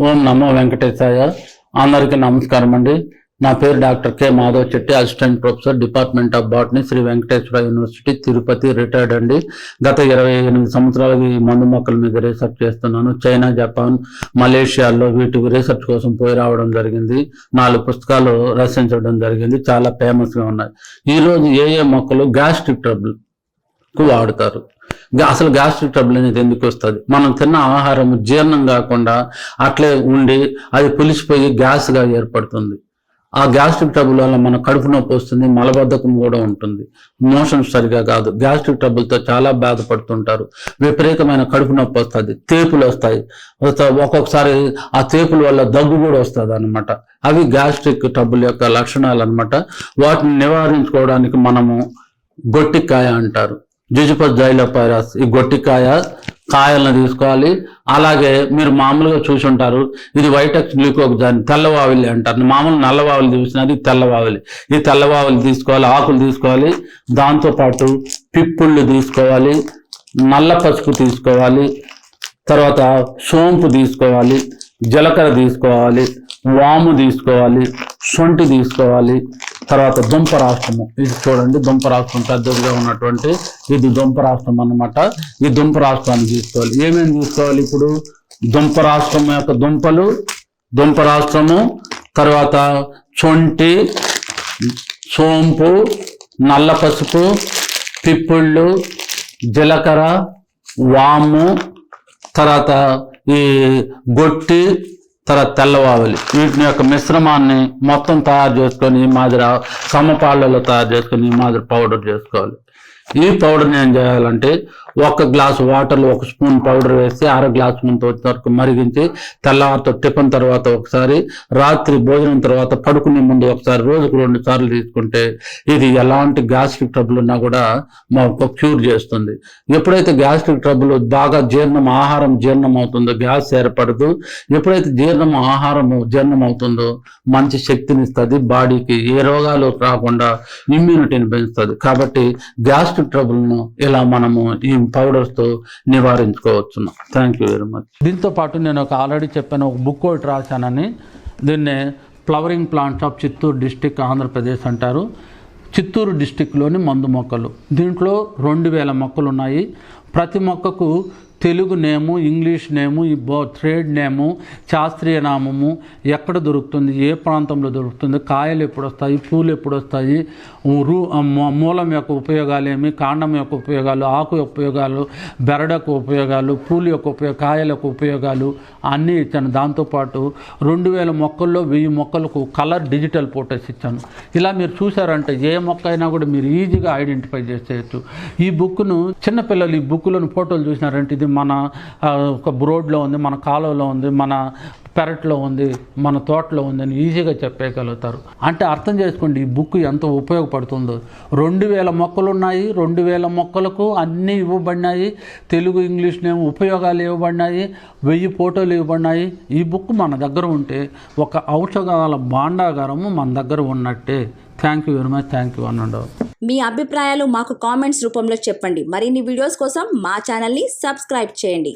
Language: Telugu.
ఓం నమో వెంకటేశాయ. అందరికీ నమస్కారం అండి. నా పేరు doctor K Madhav Chetty, assistant professor, department of botany, Shri Venkateswara university, Tirupati, retired అండి. గత 28 సంవత్సరాలుగా ఈ మందు మొక్కల మీద రీసెర్చ్ చేస్తున్నాను. చైనా, జపాన్, మలేషియాలో వీటి రీసెర్చ్ కోసం పోయి రావడం జరిగింది. 4 పుస్తకాలు రచించడం జరిగింది. చాలా ఫేమస్గా ఉన్నాయి. ఈరోజు ఏ మొక్కలు గ్యాస్ట్రిక్ ట్రబుల్ కు వాడతారు. అసలు గ్యాస్ట్రిక్ ట్రబుల్ అనేది ఎందుకు వస్తుంది? మనం తిన్న ఆహారం జీర్ణం కాకుండా అట్లే ఉండి అది పులిసిపోయి గ్యాస్గా ఏర్పడుతుంది. ఆ గ్యాస్ట్రిక్ ట్రబుల్ వల్ల మన కడుపు నొప్పి వస్తుంది, మలబద్ధకం కూడా ఉంటుంది, మోషన్స్ సరిగా కాదు. గ్యాస్ట్రిక్ ట్రబుల్తో చాలా బాధపడుతుంటారు. విపరీతమైన కడుపు నొప్పి వస్తుంది, తేపులు వస్తాయి, ఒక్కొక్కసారి ఆ తేపుల వల్ల దగ్గు కూడా వస్తుంది అనమాట. అవి గ్యాస్ట్రిక్ ట్రబుల్ యొక్క లక్షణాలు అనమాట. వాటిని నివారించుకోవడానికి మనము గొట్టికాయ అంటారు, జుజుపస్ జైలోపైరస్, ఈ గొట్టికాయ కాయలను తీసుకోవాలి. అలాగే మీరు మామూలుగా చూసి ఉంటారు, ఇది వైటెక్స్ గ్లూకోజాన్, తెల్లవావిలి అంటారు. మామూలు నల్లవావిలి చూసినది తెల్లవావిలి. ఈ తెల్లవావిలి తీసుకోవాలి, ఆకులు తీసుకోవాలి. దాంతోపాటు పిప్పుళ్ళు తీసుకోవాలి, నల్ల పసుపు తీసుకోవాలి, తర్వాత సోంపు తీసుకోవాలి, జీలకర్ర తీసుకోవాలి, వాము తీసుకోవాలి, శొంఠి తీసుకోవాలి. తర్వాత దుంపరాష్ట్రము, ఇది చూడండి, దుంపరాష్ట్రం పెద్దదిగా ఉన్నటువంటి ఇది దుంపరాష్ట్రం అన్నమాట. ఈ దుంపరాష్ట్రాన్ని తీసుకోవాలి. ఏమేమి తీసుకోవాలి? ఇప్పుడు దుంపరాష్ట్రం యొక్క దుంపలు, దుంపరాష్ట్రము, తర్వాత శొంఠి, సోంపు, నల్ల పసుపు, పిప్పుళ్ళు, జీలకర్ర, వాము, తర్వాత ఈ గొట్టి, తర్వాత తెల్లవావులి. వీటిని యొక్క మిశ్రమాన్ని మొత్తం తయారు చేసుకొని ఈ మాదిరి సమపాళ్ళలో తయారు చేసుకొని ఈ మాదిరి పౌడర్ చేసుకోవాలి. ఈ పౌడర్ని ఏం చేయాలంటే 1 గ్లాసు వాటర్లో 1 స్పూన్ పౌడర్ వేసి 1/2 గ్లాసు ముందు వరకు మరిగించి తెల్లవారితో టిఫిన్ తర్వాత ఒకసారి, రాత్రి భోజనం తర్వాత పడుకునే ముందు ఒకసారి, రోజుకు 2 సార్లు తీసుకుంటే ఇది ఎలాంటి గ్యాస్ట్రిక్ ట్రబుల్ ఉన్నా కూడా మాకు క్యూర్ చేస్తుంది. ఎప్పుడైతే గ్యాస్ట్రిక్ ట్రబుల్ బాగా ఆహారం జీర్ణం అవుతుందో గ్యాస్ ఏర్పడదు. ఎప్పుడైతే ఆహారము జీర్ణం అవుతుందో మంచి శక్తిని ఇస్తుంది, బాడీకి ఏ రోగాలు రాకుండా ఇమ్యూనిటీని పెంచుతుంది. కాబట్టి గ్యాస్ట్రిక్ ట్రబుల్ను ఇలా మనము ఈ పౌడర్స్తో నివారించుకోవచ్చు. Thank you very much. దీంతో పాటు నేను ఆల్రెడీ చెప్పాను, ఒక బుక్ ఒకటి రాశానని. దీన్నే flowering plants of Chittoor district, Andhra Pradesh అంటారు. చిత్తూరు డిస్టిక్లోని మందు మొక్కలు. దీంట్లో 2000 మొక్కలు ఉన్నాయి. ప్రతి మొక్కకు తెలుగు నేము, ఇంగ్లీష్ నేము, ఈ ట్రేడ్ నేము, శాస్త్రీయ నామము, ఎక్కడ దొరుకుతుంది, ఏ ప్రాంతంలో దొరుకుతుంది, కాయలు ఎప్పుడు వస్తాయి, పూలు ఎప్పుడు వస్తాయి, మూలం యొక్క ఉపయోగాలు ఏమి, కాండం యొక్క ఉపయోగాలు, ఆకు యొక్క ఉపయోగాలు, బెరడకు ఉపయోగాలు, పూలు యొక్క కాయల యొక్క ఉపయోగాలు అన్నీ ఇచ్చాను. దాంతోపాటు 2000 మొక్కల్లో 1000 మొక్కలకు కలర్ డిజిటల్ ఫోటోస్ ఇచ్చాను. ఇలా మీరు చూసారంటే ఏ మొక్క అయినా కూడా మీరు ఈజీగా ఐడెంటిఫై చేసేయచ్చు. ఈ బుక్ను చిన్నపిల్లలు ఈ బుక్లను ఫోటోలు చూసినారంటే ఇది మన ఒక రోడ్లో ఉంది, మన కాలువలో ఉంది, మన పెరట్లో ఉంది, మన తోటలో ఉంది అని ఈజీగా చెప్పగలుగుతారు. అంటే అర్థం చేసుకోండి ఈ బుక్ ఎంత ఉపయోగపడుతుందో. 2000 మొక్కలు ఉన్నాయి. 2000 మొక్కలకు అన్నీ ఇవ్వబడినాయి. తెలుగు, ఇంగ్లీష్ నేమ్ ఉపయోగాలు ఇవ్వబడినాయి. 1000 ఫోటోలు ఇవ్వబడినాయి. ఈ బుక్ మన దగ్గర ఉంటే ఒక ఔషధాల భాండాగారము మన దగ్గర ఉన్నట్టే. Thank you very much. Thank you అనండి. మీ అభిప్రాయాలు మాకు కామెంట్స్ రూపంలో చెప్పండి. మరిన్ని వీడియోస్ కోసం మా ఛానల్ని సబ్స్క్రైబ్ చేయండి.